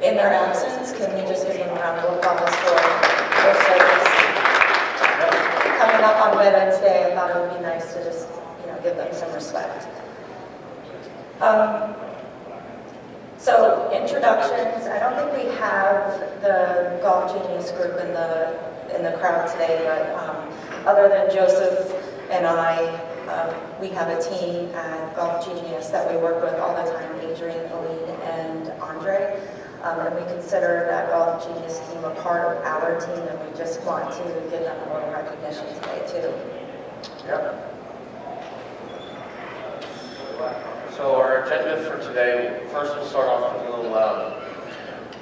In their absence, can we just give them a round of applause for their service? Coming up on Veterans Day, I thought it would be nice to just, give them some respect. So introductions. I don't think we have the Golf Genius group in the crowd today, but other than Joseph and I, we have a team at Golf Genius that we work with all the time, Adrian, Aline, and Andre. And we consider that Golf Genius team a part of our team, and we just want to give them a little recognition today, too. Yep. So our agenda for today, first we'll start off with a little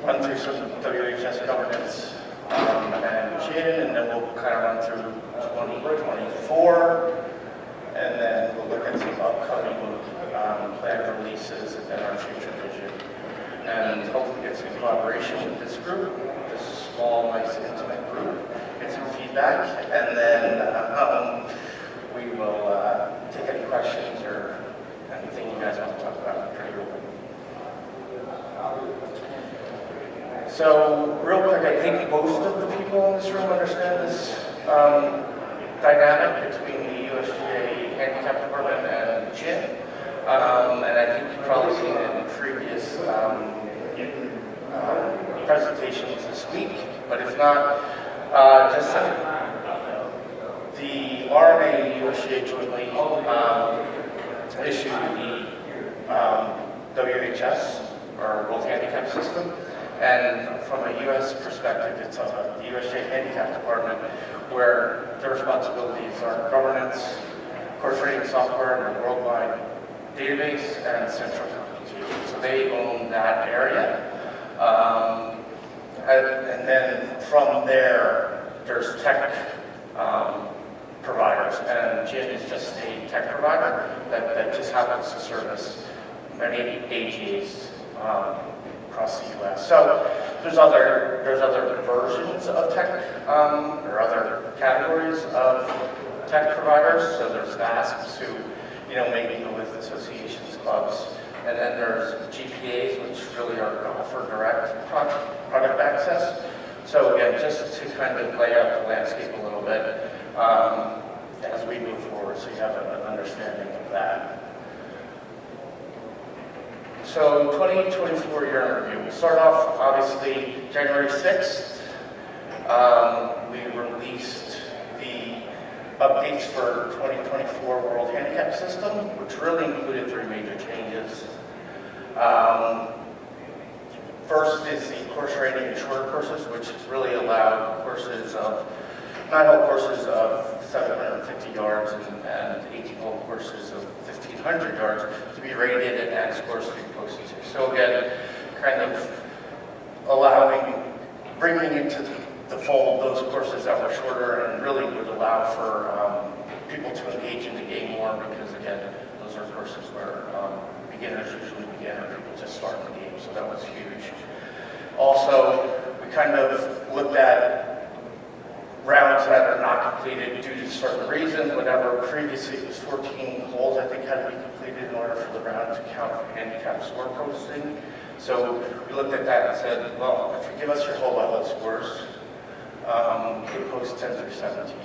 run through some WHS governance and GIN, and then we'll kind of run through 2024, and then we'll look at some upcoming planned releases and then our future vision. And hopefully get some collaboration with this group, this small, nice, intimate group, get some feedback, and then we will take any questions or anything you guys want to talk about pretty open. So, real quick, I think most of the people in this room understand this dynamic between the USGA Handicap Department and GIN. And I think you've probably seen it in previous presentations this week, but if not, just the RMA and USGA jointly issued the WHS, or World Handicap System, and from a U.S. perspective, it's the USGA Handicap Department, where their responsibilities are governance, course rating software, and a worldwide database, and central computation. So they own that area. And then from there, there's tech providers, and GIN is just a tech provider that just happens to service many AGAs across the U.S. So there's other versions of tech, or other categories of tech providers. So there's VASPs who, may deal with associations, clubs, and then there's GPAs, which really are offer direct product access. So again, just to kind of lay out the landscape a little bit as we move forward, so you have an understanding of that. So 2024 year in review. We'll start off, obviously, January 6th. We released the updates for 2024 World Handicap System, which really included 3 major changes. First is the course rating and shorter courses, which really allowed courses of 9-hole courses of 750 yards and 18-hole courses of 1,500 yards to be rated and scores to be posted to. So again, kind of bringing into the fold those courses that were shorter and really would allow for people to engage in the game more, because again, those are courses where beginners usually begin or people just start the game, so that was huge. Also, we kind of looked at rounds that are not completed due to certain reasons. Whatever previously it was 14 holes, I think, had to be completed in order for the round to count for handicap score posting. So we looked at that and said, well, if you give us your whole level scores, you can post 10 through 17.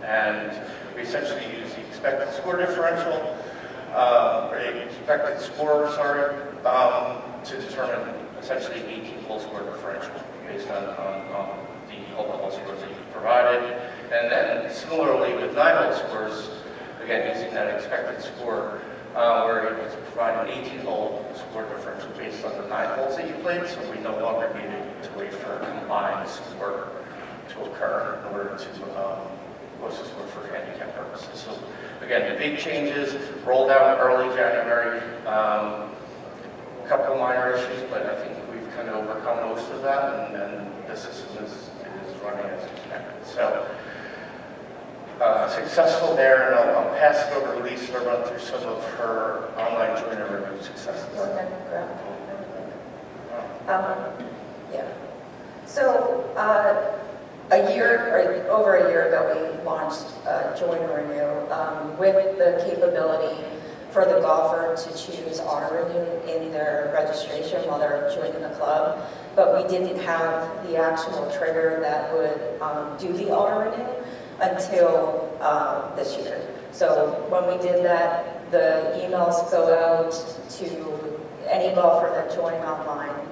And we essentially use the expected score differential, or the expected score, to determine essentially 18-hole score differential based on the whole level scores that you've provided. And then similarly with 9-hole scores, again, using that expected score, we're able to provide an 18-hole score differential based on the 9 holes that you played, so we no longer needed to wait for a combined score to occur in order to post a score for handicap purposes. So again, the big changes rolled out early January. A couple of minor issues, but I think we've kind of overcome most of that, and the system is running as expected. So successful there, and I'll pass it over to Lisa to run through some of her online joiner review successes. Yeah. So over a year ago, we launched Joiner Renew with the capability for the golfer to choose auto-renew in their registration while they're joining the club, but we didn't have the actual trigger that would do the auto-renew until this year. So when we did that, the emails go out to any golfer that joined online.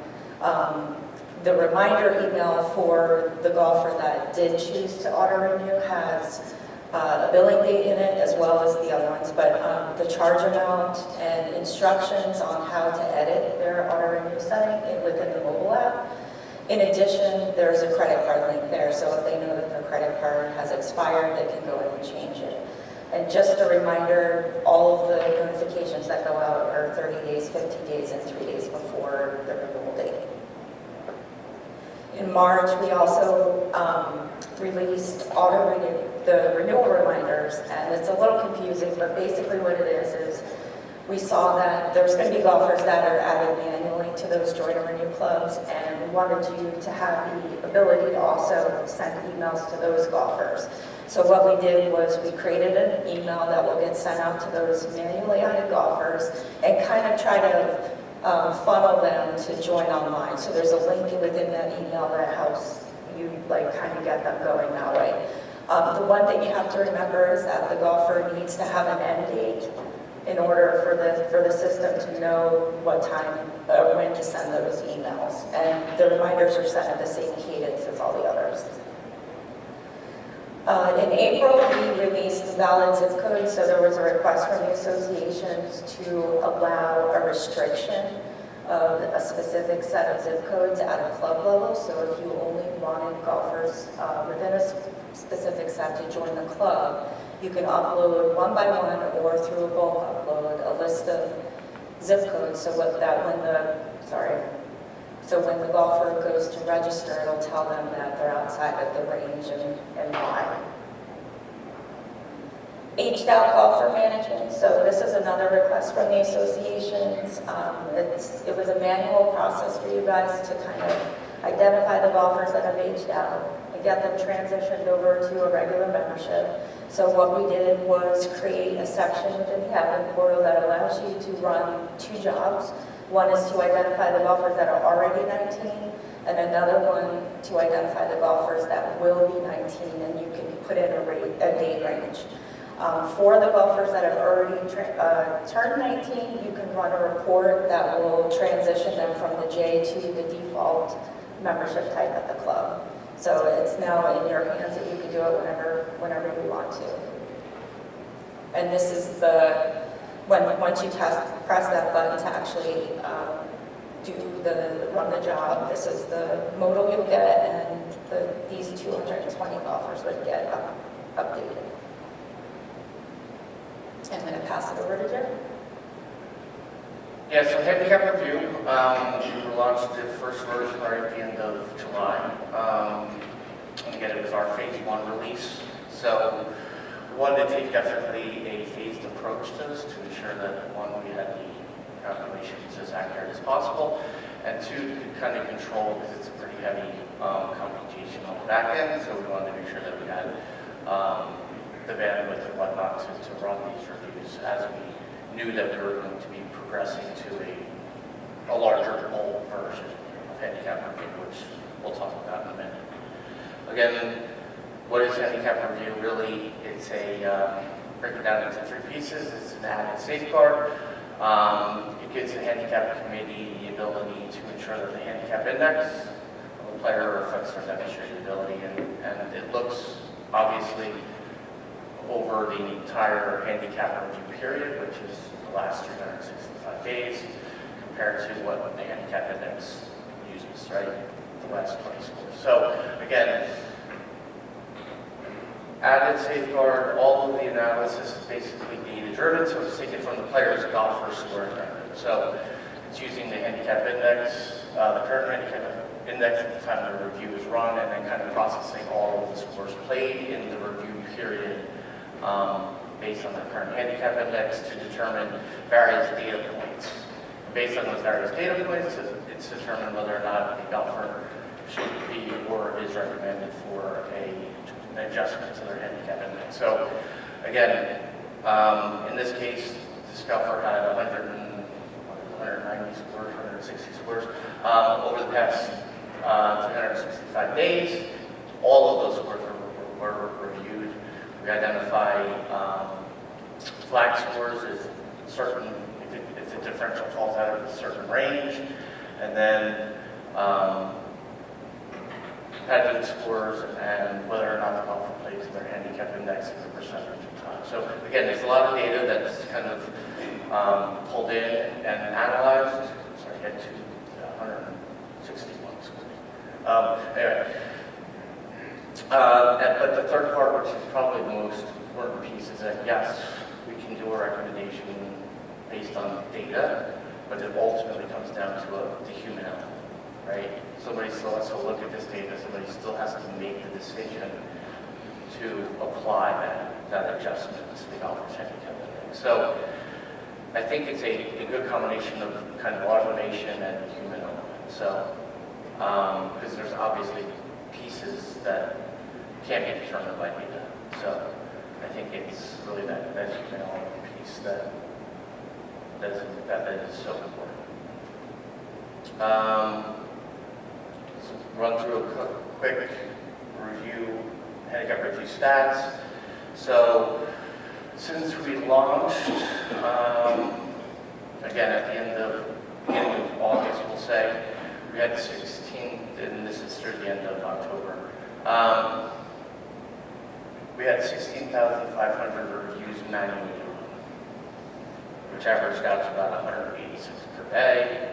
The reminder email for the golfer that did choose to auto-renew has a billing date in it as well as the other ones, but the charge amount and instructions on how to edit their auto-renew setting within the mobile app. In addition, there's a credit card link there, so if they know that their credit card has expired, they can go in and change it. And just a reminder, all of the notifications that go out are 30 days, 50 days, and 3 days before the renewal date. In March, we also released the renewal reminders, and it's a little confusing, but basically what it is we saw that there's going to be golfers that are added manually to those join and renew clubs, and we wanted you to have the ability to also send emails to those golfers. So what we did was we created an email that will get sent out to those manually added golfers and kind of try to funnel them to join online. So there's a link within that email that helps you kind of get them going that way. The one thing you have to remember is that the golfer needs to have an end date in order for the system to know what time, when to send those emails. And the reminders are sent at the same cadence as all the others. In April, we released valid zip codes, so there was a request from the associations to allow a restriction of a specific set of zip codes at a club level. So if you only wanted golfers within a specific set to join the club, you can upload one by one or through a bulk upload a list of zip codes. So when the golfer goes to register, it'll tell them that they're outside of the range and why. Aged out golfer management. So this is another request from the associations. It was a manual process for you guys to kind of identify the golfers that have aged out and get them transitioned over to a regular membership. So what we did was create a section within the admin portal that allows you to run two jobs. One is to identify the golfers that are already 19, and another one to identify the golfers that will be 19, and you can put in a date range. For the golfers that have already turned 19, you can run a report that will transition them from the J to the default membership type at the club. So it's now in your hands that you can do it whenever you want to. And this is once you press that button to actually run the job, this is the modal you'll get, and these 220 golfers would get updated. I'm going to pass it over to Jim. Yeah, so handicap review, we launched the first version right at the end of July. And again, it was our phase 1 release. So we wanted to take definitely a phased approach to this to ensure that, one, we had the calculations as accurate as possible, and two, to kind of control, because it's a pretty heavy computation on the back end, so we wanted to make sure that we had the bandwidth and whatnot to run these reviews, as we knew that we were going to be progressing to a larger bowl version of handicap review, which we'll talk about in a minute. Again, what is handicap review? Really, it's break it down into 3 pieces. It's an added safeguard. It gives the handicap committee the ability to ensure that the handicap index of the player reflects their demonstrated ability, and it looks, obviously, over the entire handicap review period, which is the last 365 days, compared to what the handicap index uses, right? The last 20 scores. So again, added safeguard, all of the analysis is basically data-driven, so it's taken from the player's golfer scoring record. So it's using the handicap index, the current handicap index at the time the review is run, and then kind of processing all of the scores played in the review period based on the current handicap index to determine various data points. Based on those various data points, it's determined whether or not the golfer should be or is recommended for an adjustment to their handicap index. So again, in this case, to Scalper had 190 scores, 160 scores. Over the past 365 days, all of those scores were reviewed. We identify flag scores as certain, if the differential falls out of a certain range, and then competitive scores and whether or not the golfer plays their handicap index as a percentage of time. So again, there's a lot of data that's kind of pulled in and analyzed. Sorry, get to 161 scores. Anyway, but the third part, which is probably the most important piece, is that yes, we can do a recommendation based on data, but it ultimately comes down to the human element, right? Somebody still has to look at this data, somebody still has to make the decision to apply that adjustment to the golfer's handicap index. So I think it's a good combination of kind of automation and human element. So, because there's obviously pieces that can't be determined by data. So I think it's really that human element piece that is so important. So run through a quick review, handicap review stats. So since we launched, again at the beginning of August, we'll say, we had 16, and this is through the end of October. We had 16,500 reviews manually, which averaged out to about 186 per day.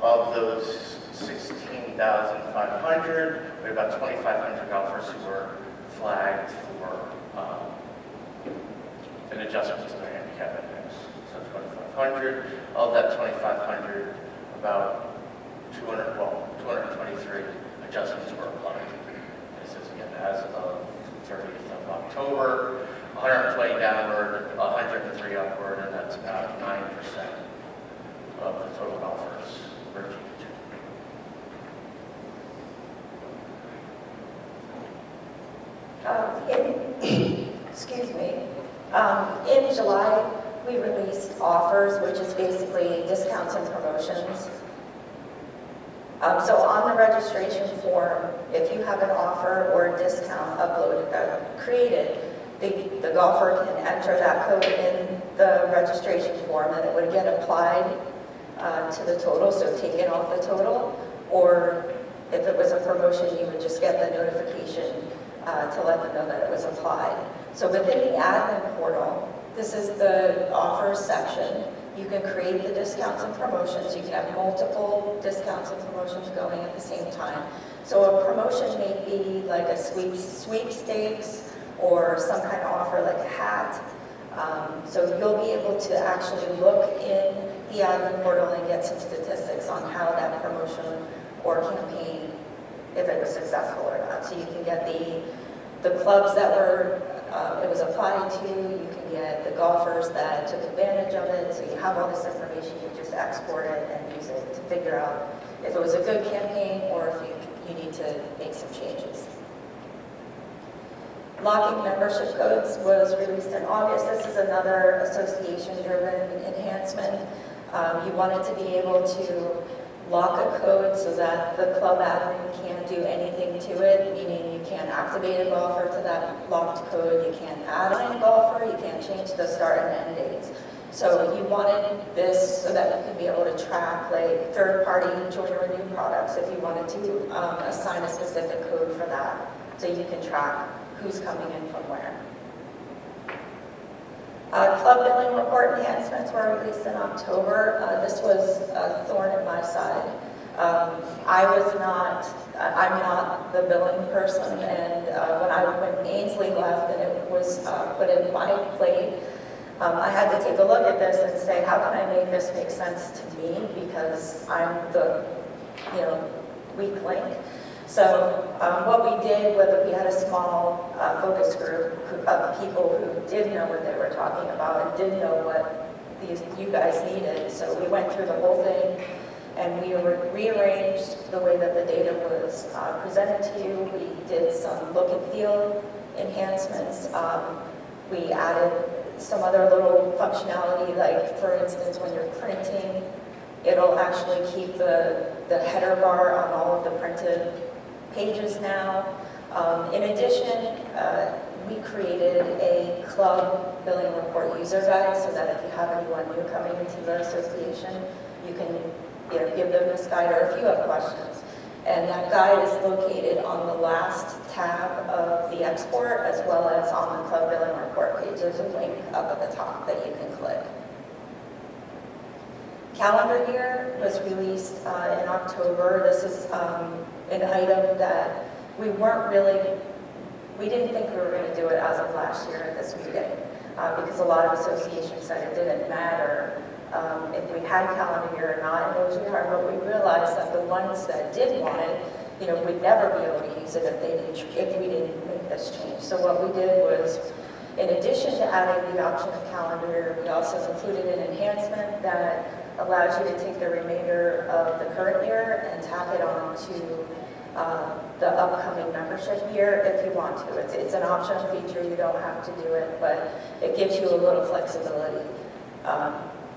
Of those 16,500, we had about 2,500 golfers who were flagged for an adjustment to their handicap index. So 2,500. Of that 2,500, about 223 adjustments were applied. This is again as of 30th of October. 120 downward, 103 upward, and that's about 9% of the total golfers reviewed. Excuse me. In July, we released offers, which is basically discounts and promotions. So on the registration form, if you have an offer or a discount created, the golfer can enter that code in the registration form and it would get applied to the total, so taken off the total. Or if it was a promotion, you would just get the notification to let them know that it was applied. So within the admin portal, this is the offers section. You can create the discounts and promotions. You can have multiple discounts and promotions going at the same time. So a promotion may be like a sweepstakes or some kind of offer like a hat. So you'll be able to actually look in the admin portal and get some statistics on how that promotion or campaign, if it was successful or not. So you can get the clubs that were it was applied to, you can get the golfers that took advantage of it, so you have all this information, you just export it and use it to figure out if it was a good campaign or if you need to make some changes. Locking membership codes was released in August. This is another association-driven enhancement. You wanted to be able to lock a code so that the club admin can't do anything to it, meaning you can't activate a golfer to that locked code, you can't add a golfer, you can't change the start and end dates. So you wanted this so that you could be able to track like third-party join or renew products if you wanted to assign a specific code for that, so you can track who's coming in from where. Club billing report enhancements were released in October. This was a thorn in my side. I'm not the billing person, and when Ainsley left and it was put in my plate, I had to take a look at this and say, how can I make this make sense to me, because I'm the weak link. So what we did was we had a small focus group of people who did know what they were talking about and did know what you guys needed. So we went through the whole thing and we rearranged the way that the data was presented to you. We did some look and feel enhancements. We added some other little functionality, like for instance, when you're printing, it'll actually keep the header bar on all of the printed pages now. In addition, we created a club billing report user guide so that if you have anyone new coming into the association, you can give them this guide, or if you have questions. And that guide is located on the last tab of the export, as well as on the club billing report page. There's a link up at the top that you can click. Calendar year was released in October. This is an item that we didn't think we were going to do it as of last year at this meeting, because a lot of associations said it didn't matter if we had calendar year or not in OGR, but we realized that the ones that did want it, would never be able to use it if we didn't make this change. So what we did was, in addition to adding the option of calendar year, we also included an enhancement that allows you to take the remainder of the current year and tap it on to the upcoming membership year if you want to. It's an optional feature, you don't have to do it, but it gives you a little flexibility.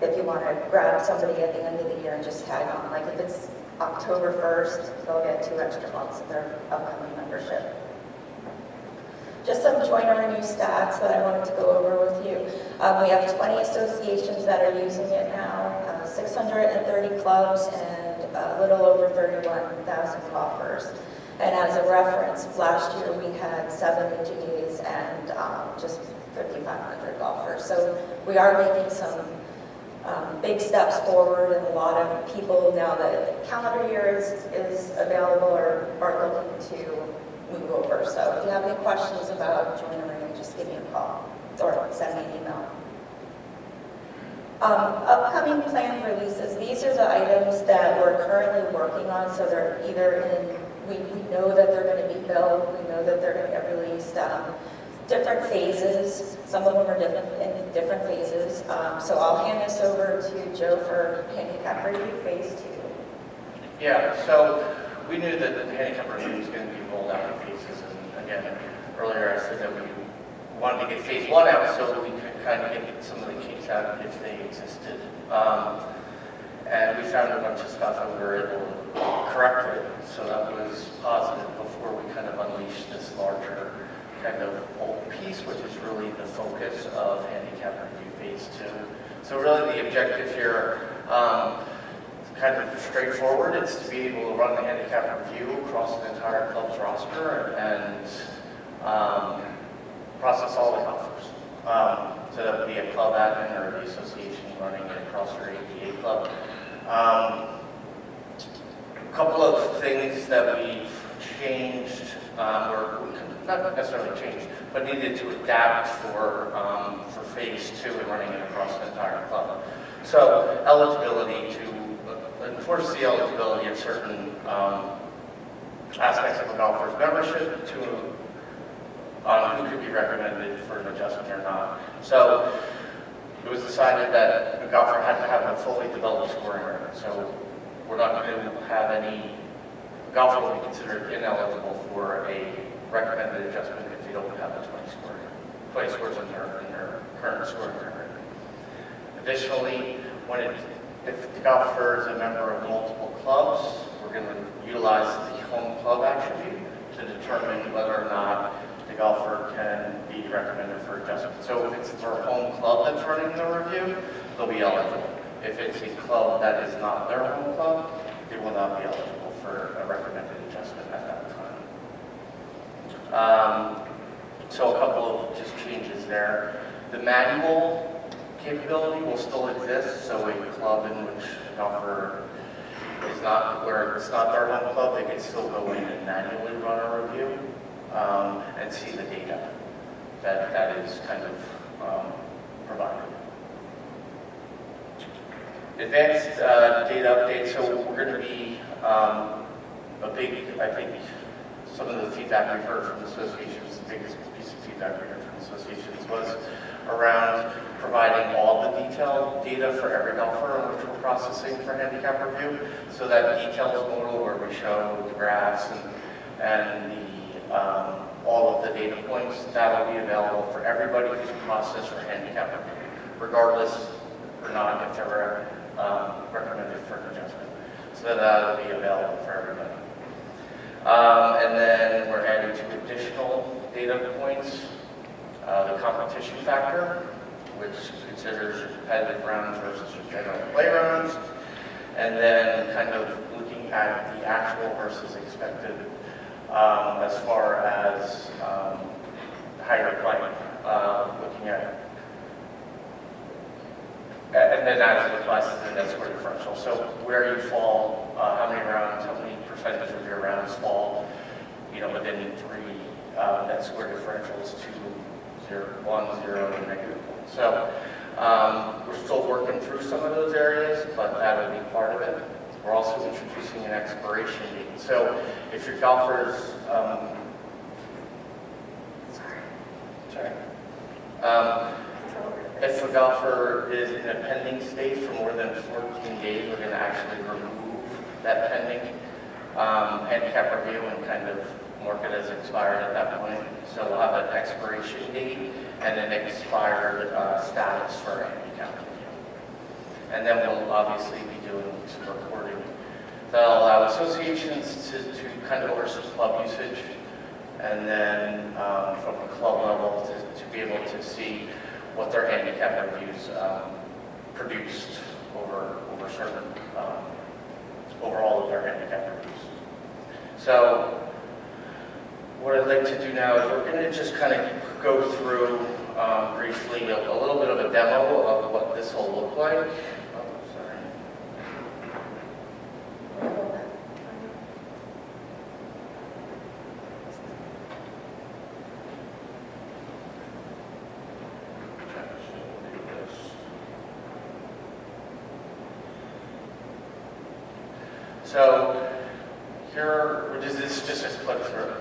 If you want to grab somebody at the end of the year and just tag on, like if it's October 1st, they'll get 2 extra months of their upcoming membership. Just some joiner renew stats that I wanted to go over with you. We have 20 associations that are using it now, 630 clubs, and a little over 31,000 golfers. And as a reference, last year we had 7 GiAs and just 5,500 golfers. So we are making some big steps forward, and a lot of people, now that the calendar year is available, are looking to move over. So if you have any questions about joinery, just give me a call or send me an email. Upcoming planned releases, these are the items that we're currently working on. So they're either we know that they're going to be built, we know that they're going to get released. Different phases, some of them are in different phases. So I'll hand this over to Joe for handicap review phase 2. Yeah, so we knew that the handicap review was going to be rolled out in phases, and again, earlier I said that we wanted to get phase 1 out so that we could kind of get some of the kinks out if they existed. And we found a bunch of stuff and we were able to correct it, so that was positive before we kind of unleashed this larger kind of whole piece, which is really the focus of handicap review phase 2. So really the objective here, kind of straightforward. It's to be able to run the handicap review across the entire club's roster and process all the golfers. So that would be a club admin or the association running it across your APA club. A couple of things that we've changed, or not necessarily changed, but needed to adapt for phase 2 and running it across the entire club. So eligibility to enforce the eligibility of certain aspects of a golfer's membership to who could be recommended for an adjustment or not. So it was decided that a golfer had to have a fully developed scoring record. So we're not going to have any golfer will be considered ineligible for a recommended adjustment if they don't have a 20 scores in their current scoring record. Additionally, if the golfer is a member of multiple clubs, we're going to utilize the home club attribute to determine whether or not the golfer can be recommended for adjustment. So if it's their home club that's running the review, they'll be eligible. If it's a club that is not their home club, they will not be eligible for a recommended adjustment at that time. So a couple of just changes there. The manual capability will still exist, so a club in which a golfer is not, where it's not their home club, they can still go in and manually run a review and see the data that is kind of provided. Advanced data updates, so we're going to be a big, I think, some of the feedback we've heard from associations, the biggest piece of feedback we heard from associations was around providing all the detailed data for every golfer on which we're processing for handicap review. So that details modal where we show the graphs and the all of the data points. That'll be available for everybody who's processed for handicap, regardless or not if they're recommended for an adjustment. So that'll be available for everybody. And then we're adding 2 additional data points. The competition factor, which considers your competitive rounds versus your general play rounds. And then kind of looking at the actual versus expected as far as how you're playing. Looking at, and then as with less than net score differential. So where you fall, how many rounds, how many percentage of your rounds fall, within 3 net score differentials to 0, 1, 0, and -1. So we're still working through some of those areas, but that would be part of it. We're also introducing an expiration date. So if your golfers, if a golfer is in a pending state for more than 14 days, we're going to actually remove that pending handicap review and kind of mark it as expired at that point. So we'll have an expiration date and an expired status for a handicap review. And then we'll obviously be doing some reporting that'll allow associations to kind of oversee club usage, and then from a club level to be able to see what their handicap reviews produced over certain, over all of their handicap reviews. So what I'd like to do now is we're going to just kind of go through briefly a little bit of a demo of what this will look like. So here, this is just a click through.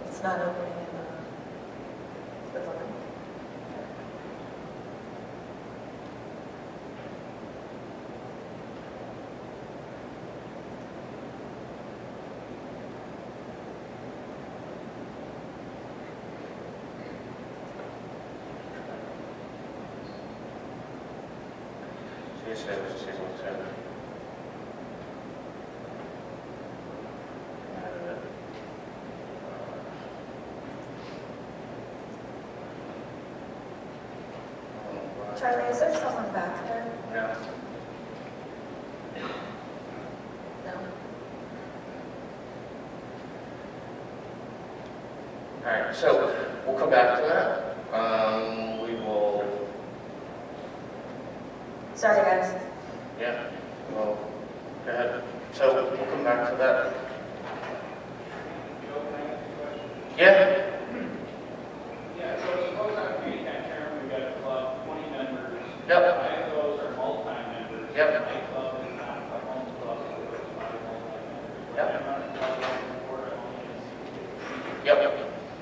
It's not opening in the line. Yesterday was just able to Charlie, is there someone back there? No. No. All right, so we'll come back to that. We will. Sorry, guys. Yeah. Well, go ahead. So we'll come back to that. Yeah. Yeah, so suppose I'm a handicap chairman, we've got a club, 20 members. Yep. 5 of those are multi-members. Yep. My club is not a home club, so it's 5 multi-members. Yep. I'm on a club, I only have 16. Yep.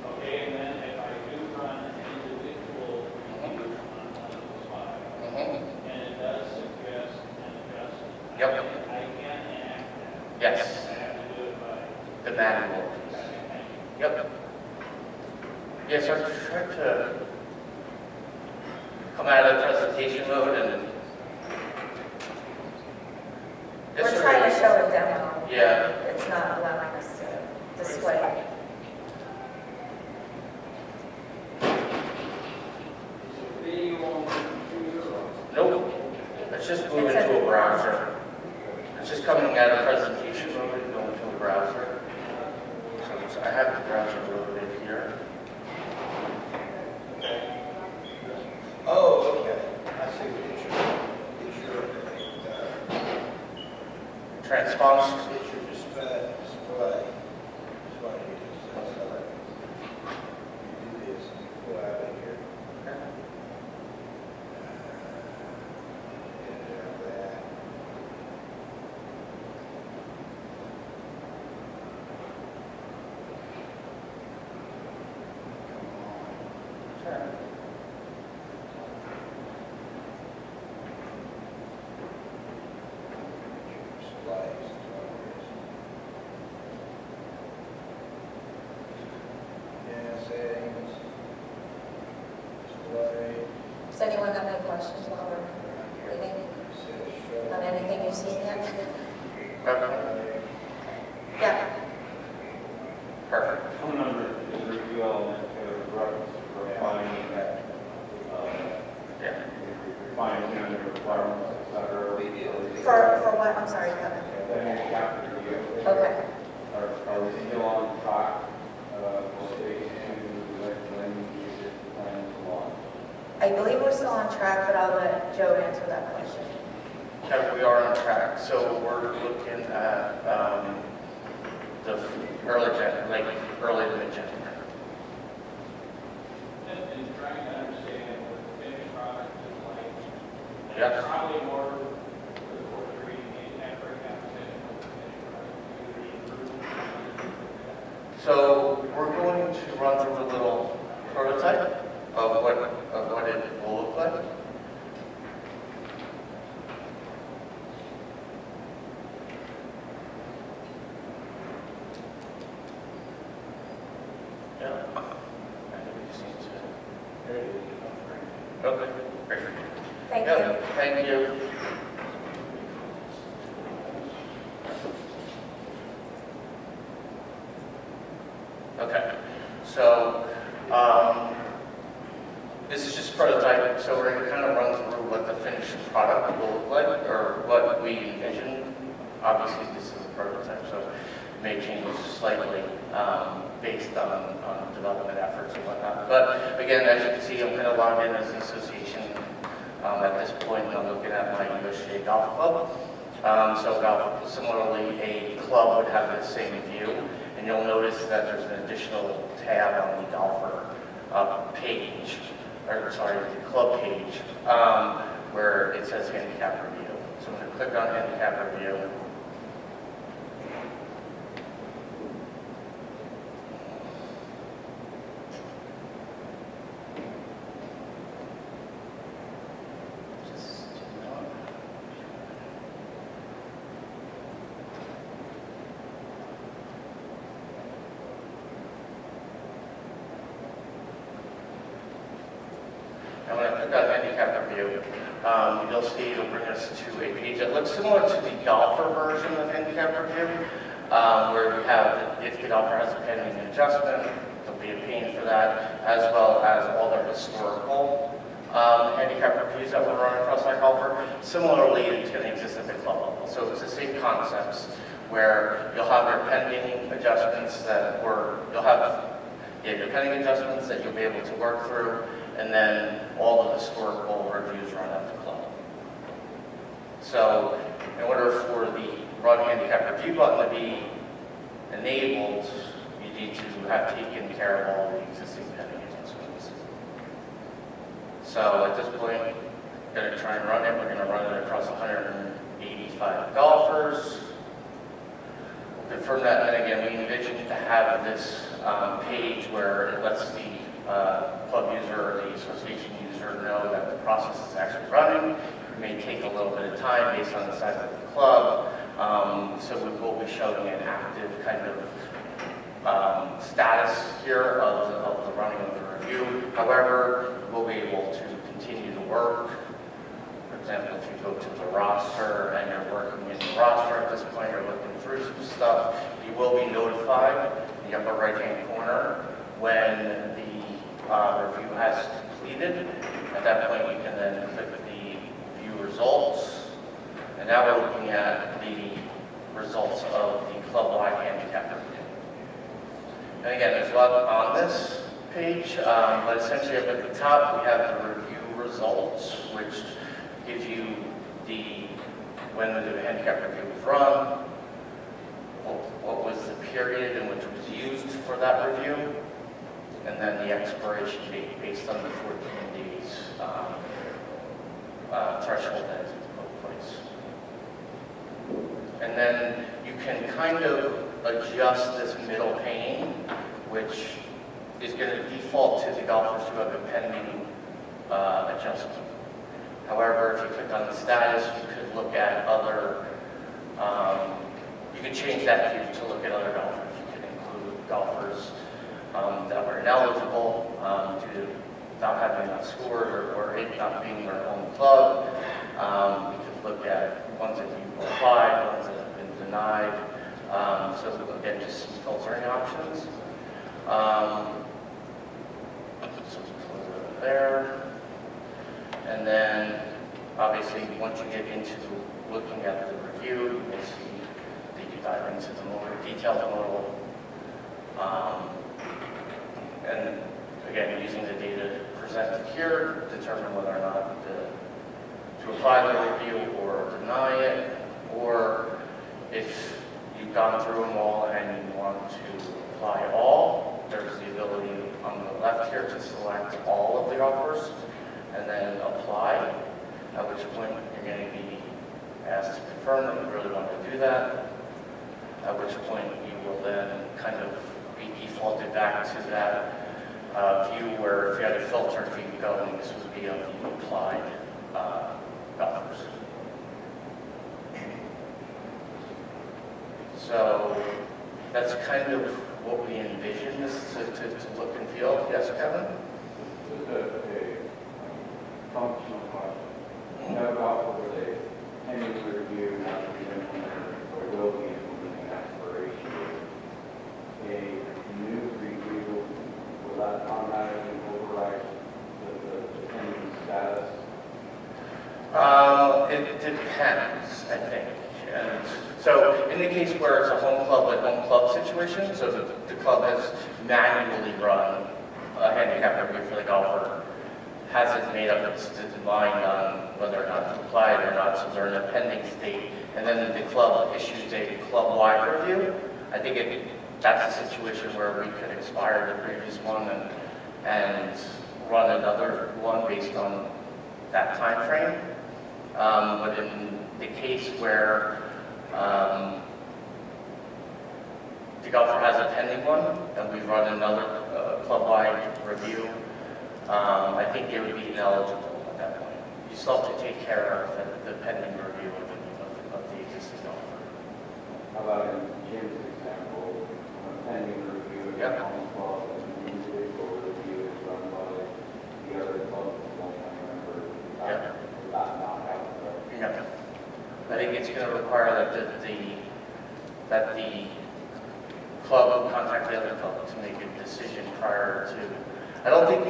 Okay, and then if I do run an individual review on one of those 5, and it does suggest an adjustment, Yep. I can enact that. Yes. I have to do it by. The manual piece. Yep. Yes, I tried to come out of presentation mode and. We're trying to show a demo. Yeah. It's not allowing us to display. Nope. It's just moving to a browser. It's just coming out of presentation mode and going to a browser. So I have the browser loaded here. Oh, okay. I see what you're Transpons. It should display. That's what it is. You do this, you go out of here. Get out of that. Come on. Turn. Displays, that's what it is. Yeah, settings. Display. Does anyone have any questions while we're reading on anything you've seen yet? Okay. Yeah. Perfect. Phone number is review element to reference for finding that, Yeah. finding the requirements, et cetera. For what? I'm sorry, Kevin. Then you have to review. Okay. Are we still on track, for stage two, when you get the plan to launch? I believe we're still on track, but I'll let Joe answer that question. Yeah, we are on track. So we're looking at the early to mid-January. And trying to understand what the finished product is like. Yes. Probably more for the reading and effort application of the finished product. So we're going to run through a little prototype of what it will look like. Yeah. I think we just need to. There it is. Okay, great. Thank you. Yeah, thank you. Okay, so this is just prototype, so we're going to kind of run through what the finished product will look like, or what we envision. Obviously, this is a prototype, so it may change slightly based on development efforts and whatnot. But again, as you can see, I'm kind of logged in as an association at this point. I'm looking at my USGA Golf Club. Similarly, a club would have the same view, and you'll notice that there's an additional tab on the golfer page, or sorry, the club page, where it says handicap review. So I'm going to click on handicap review. And when I click on handicap review, you'll see it'll bring us to a page that looks similar to the golfer version of handicap review, where we have, if the golfer has a pending adjustment, there'll be a pane for that, as well as all their historical handicap reviews that will run across that golfer. Similarly, it's going to exist at the club level. So it's the same concepts, where you'll have your pending adjustments your pending adjustments that you'll be able to work through, and then all the historical reviews run at the club. So in order for the run handicap review button to be enabled, you need to have taken care of all the existing pending adjustments. So at this point, we're going to try and run it. We're going to run it across 185 golfers. We'll confirm that, and again, we envision to have this page where it lets the club user or the association user know that the process is actually running. It may take a little bit of time based on the size of the club, so we will be showing an active kind of status here of the running of the review. However, we'll be able to continue to work. For example, if you go to the roster and you're working in the roster at this point, you're looking through some stuff, you will be notified in the upper right-hand corner when the review has completed. At that point, you can then click the view results. And now we're looking at the results of the club-wide handicap review. And again, there's a lot on this page, but essentially up at the top, we have the review results, which gives you when the handicap review was run, what was the period in which it was used for that review, and then the expiration date based on the 14 days threshold that is put place. And then you can kind of adjust this middle pane, which is going to default to the golfers who have a pending adjustment. However, if you click on the status, you could look at other, you could change that view to look at other golfers. You could include golfers that were ineligible due to not having enough scores or it not being their home club. You could look at ones that you applied, ones that have been denied. So again, just some filtering options. So close it there. And then, obviously, once you get into looking at the review, you'll see that you dive into the more detailed model. And again, using the data presented here, determine whether or not to apply the review or deny it, or if you've gone through them all and you want to apply all, there's the ability on the left here to select all of the offers and then apply, at which point you're going to be asked to confirm that you really want to do that, at which point you will then kind of be defaulted back to that view where if you had a filtered view going, this would be of the applied offers. So that's kind of what we envision this to look and feel. Yes, Kevin? Just a functional question. No golfer with a pending review not to be implemented or will be implementing expiration. A new review, will that automatically override the pending status? It depends, I think. And so in the case where it's a home club situation, so the club has manually run a handicap review for the golfer, hasn't made up its mind on whether or not to apply it or not, so they're in a pending state, and then the club issues a club-wide review. I think that's a situation where we could expire the previous one and run another one based on that time frame. But in the case where the golfer has a pending one and we run another club-wide review, I think it would be ineligible at that point. You still have to take care of the pending review of the existing golfer. How about in Jim's example, a pending review of Yep. the home club and an individual review is run by the other club as one member? Yep. Not out there. No. I think it's going to require that the club will contact the other club to make a decision prior to. I don't think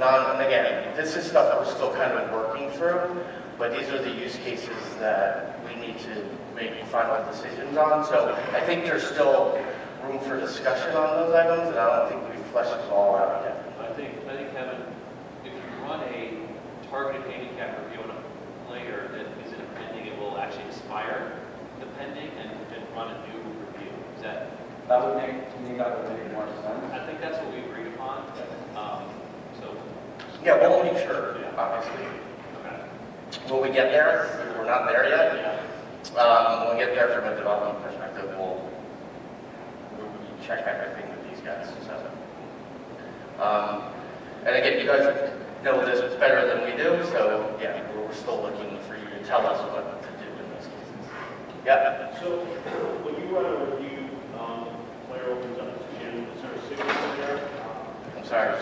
and again, this is stuff that we're still kind of working through, but these are the use cases that we need to make final decisions on. So I think there's still room for discussion on those items, and I don't think we've fleshed it all out yet. I think, Kevin, if you run a targeted handicap review on a player that is in a pending, it will actually expire the pending and run a new review. Is that? That would make, to me, that would make more sense. I think that's what we agreed upon. So. Yeah, we'll make sure, obviously. Okay. Will we get there? We're not there yet. Yeah. When we get there from a development perspective, we'll check everything with these guys. So, and again, you guys know this better than we do, so yeah, we're still looking for you to tell us what to do in those cases. Yeah. So when you run a review, player opens up his GIN, is there a signature there? I'm sorry.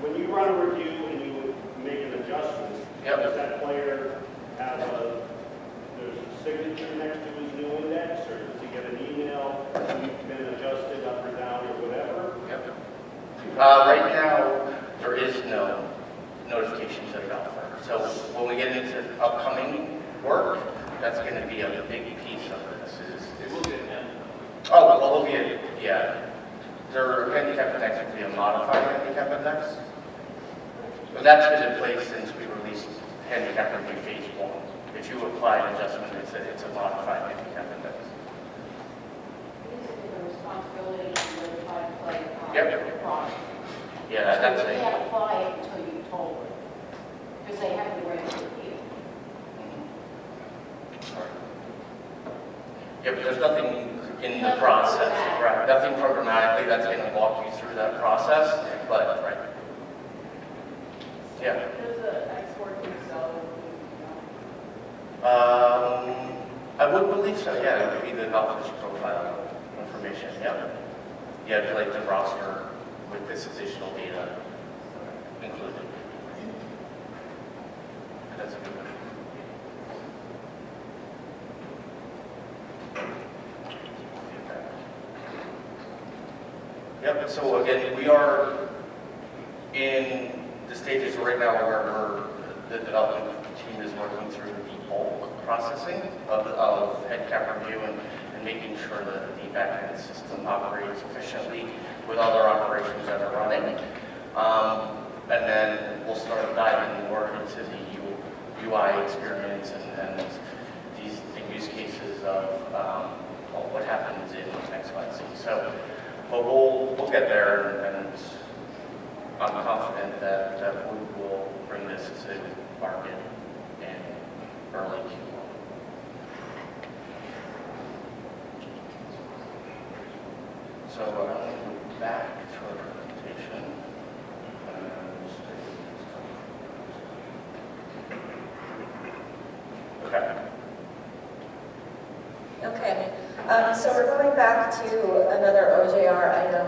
When you run a review and you make an adjustment, Yep. does that player have there's a signature next to his new index, or does he get an email, you've been adjusted up or down or whatever? Yep. Right now, there is no notification to the golfer. So when we get into upcoming work, that's going to be a big piece of this. It will get him. Oh, well, it'll be yeah. Their handicap index will be a modified handicap index. So that's been in place since we released handicap review phase 1. If you apply an adjustment, it's a modified handicap index. Basically, the responsibility to notify the play. Yep. The product. Yeah, that's So you a, can't apply it until you told them, because they have the right to appeal. yeah, but there's nothing in the Nothing process, programmatic. right? Nothing programmatically that's going to walk you through that process, but, right. Yeah. Does the export themselves? I would believe so, yeah, it would be the health risk profile information, yeah. Yeah, like the roster with this additional data included. That's a good one. Yep, so again, we are in the stages right now where the development team is working through the bulk processing of head cap review and making sure that the backend system operates efficiently with other operations that are running. And then we'll start diving more into the UI experience and the use cases of what happens in X, Y, Z. So, but we'll get there, and I'm confident that we will bring this to market in early Q1. So I'm going to go back to our presentation. Okay. Okay, so we're going back to another OJR item.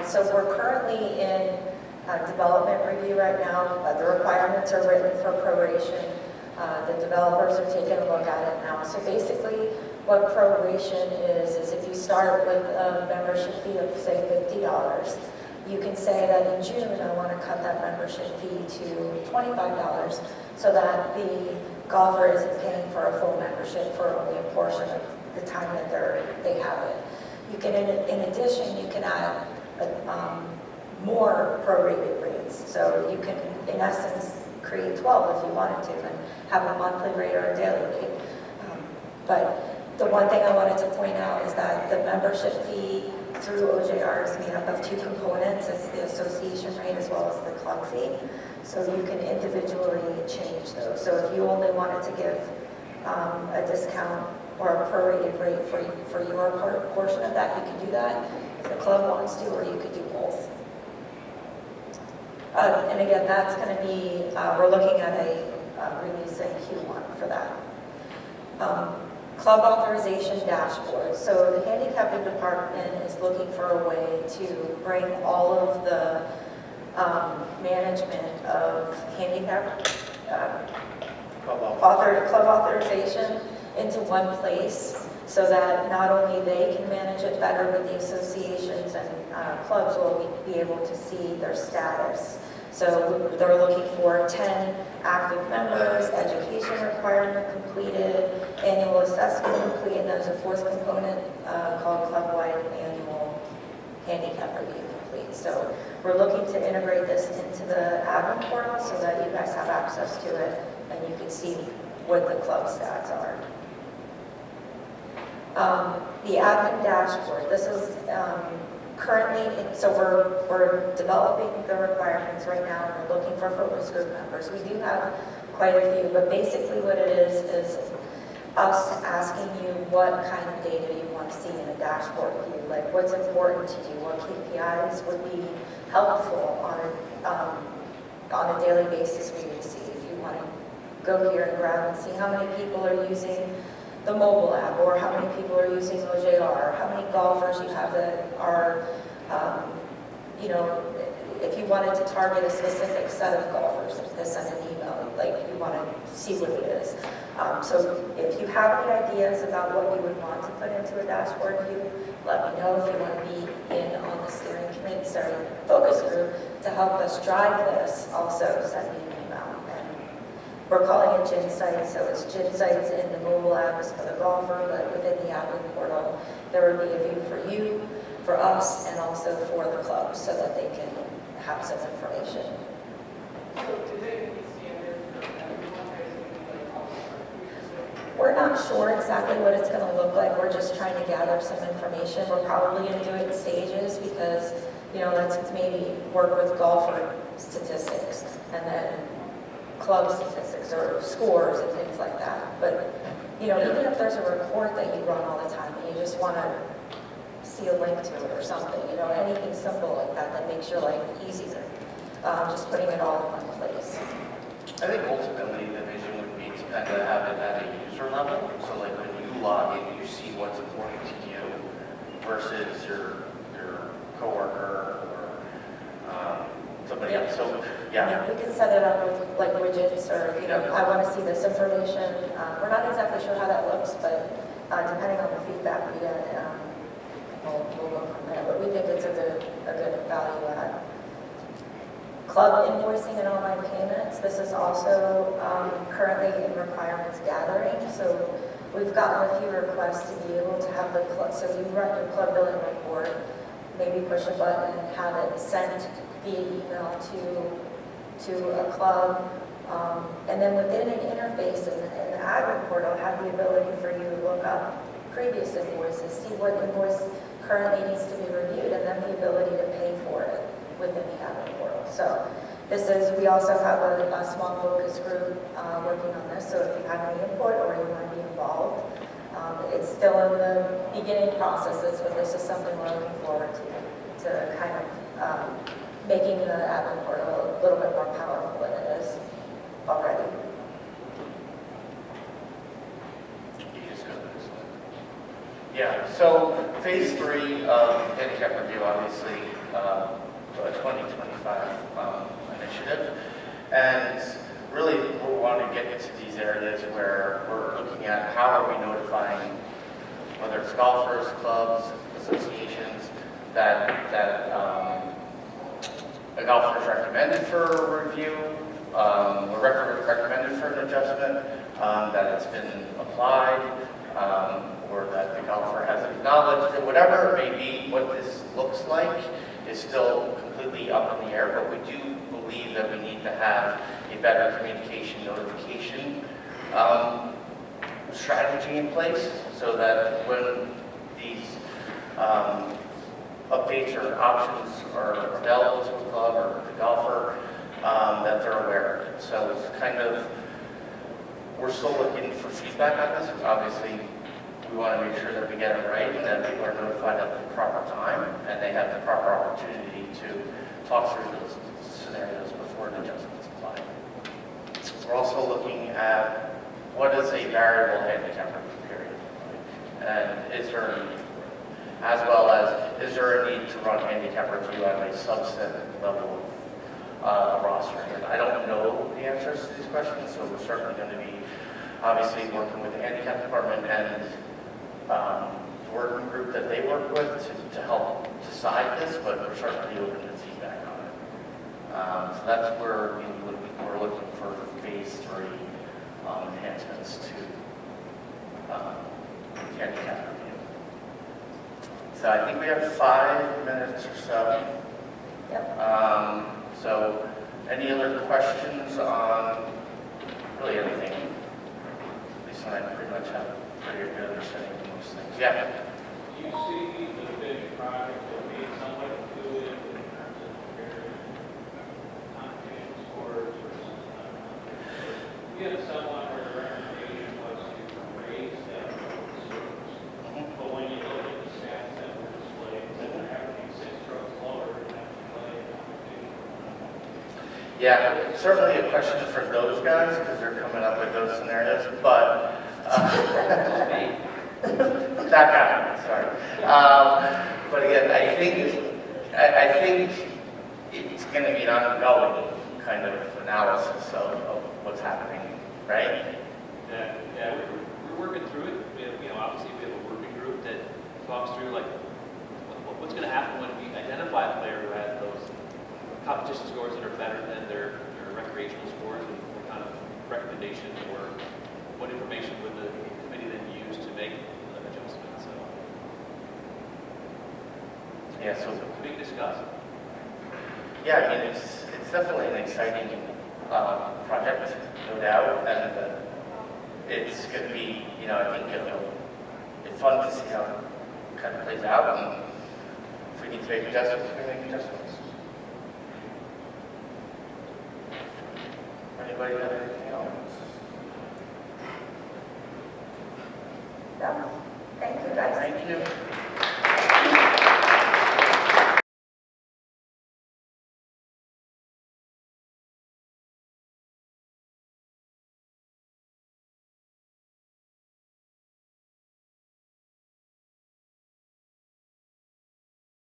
So we're currently in development review right now. The requirements are written for proration. The developers are taking a look at it now. So basically, what proration is if you start with a membership fee of, say, $50, you can say that in June, I want to cut that membership fee to $25 so that the golfer isn't paying for a full membership for only a portion of the time that they have it. You can, in addition, you can add more prorated rates. So you can, in essence, create 12 if you wanted to and have a monthly rate or a daily rate. But the one thing I wanted to point out is that the membership fee through OJR is made up of two components. It's the association rate as well as the club fee. So you can individually change those. So if you only wanted to give a discount or a prorated rate for your portion of that, you can do that. If the club wants to, or you could do both. And again, that's going to be, we're looking at a release in Q1 for that. Club authorization dashboard. So the handicapping department is looking for a way to bring all of the management of handicap club authorization into one place so that not only they can manage it better, but the associations and clubs will be able to see their status. So they're looking for 10 active members, education requirement completed, annual assessment complete, and there's a fourth component called club-wide annual handicap review complete. So we're looking to integrate this into the admin portal so that you guys have access to it and you can see what the club stats are. The admin dashboard, this is currently, so we're developing the requirements right now, and we're looking for focus group members. We do have quite a few, but basically what it is us asking you what kind of data you want to see in a dashboard view, like what's important to you, what KPIs would be helpful on a daily basis for you to see. If you want to go here and grab and see how many people are using the mobile app, or how many people are using OJR, or how many golfers you have that are, if you wanted to target a specific set of golfers, to send an email, like you want to see what it is. So if you have any ideas about what you would want to put into a dashboard view, let me know. If you want to be in on the steering committee, focus group to help us drive this, also send me an email. And we're calling it GiN sites, so it's GiN sites in the mobile app is for the golfer, but within the admin portal, there would be a view for you, for us, and also for the club, so that they can have some information. So do they meet standards for everyone, or is it like all we're not sure exactly what it's gonna look like. We're just trying to gather some information. We're probably gonna do it in stages because, you know, let's maybe work with golfer statistics and then club statistics or scores and things like that. But, you know, even if there's a report that you run all the time and you just wanna see a link to it or something, you know, anything simple like that that makes your life easier. Just putting it all in one place. I think ultimately the vision would be to kind of have it at a user level. So like when you log in, you see what's important to you versus your coworker or somebody else. So yeah. We can set it up with like widgets or, you know, I want to see this information. We're not exactly sure how that looks, but depending on the feedback we get, we'll go from there. But we think it's a good value add. Club invoicing and online payments. This is also currently in requirements gathering. So we've gotten a few requests to be able to have the club, so you run your club billing report, maybe push a button and have it sent via email to a club. And then within an interface in the admin portal, have the ability for you to look up previous invoices, see what invoice currently needs to be reviewed, and then the ability to pay for it within the admin portal. So we also have a small focus group working on this, so if you have any input or you want to be involved, it's still in the beginning processes, but this is something we're looking forward to kind of making the admin portal a little bit more powerful than it is already. Yeah, so phase 3 of handicap review, obviously, a 2025 initiative. And really, we want to get into these areas where we're looking at how are we notifying, whether it's golfers, clubs, associations, that a golfer is recommended for a review, or recommended for an adjustment, that it's been applied, or that the golfer has acknowledged it, whatever it may be. What this looks like is still completely up in the air, but we do believe that we need to have a better communication notification strategy in place so that when these updates or options are available to a club or the golfer, that they're aware of it. So it's kind of, we're still looking for feedback on this. Obviously, we want to make sure that we get it right and that people are notified at the proper time and they have the proper opportunity to talk through those scenarios before an adjustment is applied. We're also looking at what is a variable handicap review period, and is there a need for it, as well as is there a need to run handicap review at a subset level of roster. And I don't know the answers to these questions, so we're certainly going to be obviously working with the handicap department and the working group that they work with to help decide this, but we're certainly open to feedback on it. So that's where we're looking for phase 3 enhancements to handicap review. So I think we have 5 minutes or so. Yep. So any other questions on really anything? Lisa and I pretty much have a pretty good understanding of most things. Yeah. Do you see the finished product as being somewhat intuitive in terms of comparing competition scores versus non-competition? We have someone where the recommendation was to raise that scores, but when you look at the stats that were displayed, that they're averaging 6 strokes lower than that play competition. Yeah, certainly a question for those guys because they're coming up with those scenarios, but that guy, sorry. But again, I think it's going to be an ongoing kind of analysis of what's happening, right? Yeah, we're working through it. We have, obviously we have a working group that talks through like what's going to happen when we identify a player who has those competition scores that are better than their recreational scores, and what kind of recommendation or what information would the committee then use to make an adjustment. So Yeah, so we can discuss. yeah, I mean it's definitely an exciting project, no doubt, and it's going to be, I think it's fun to see how it kind of plays out, and if we need to make adjustments, we make adjustments. Anybody got anything else? No, thank you guys. Thank you.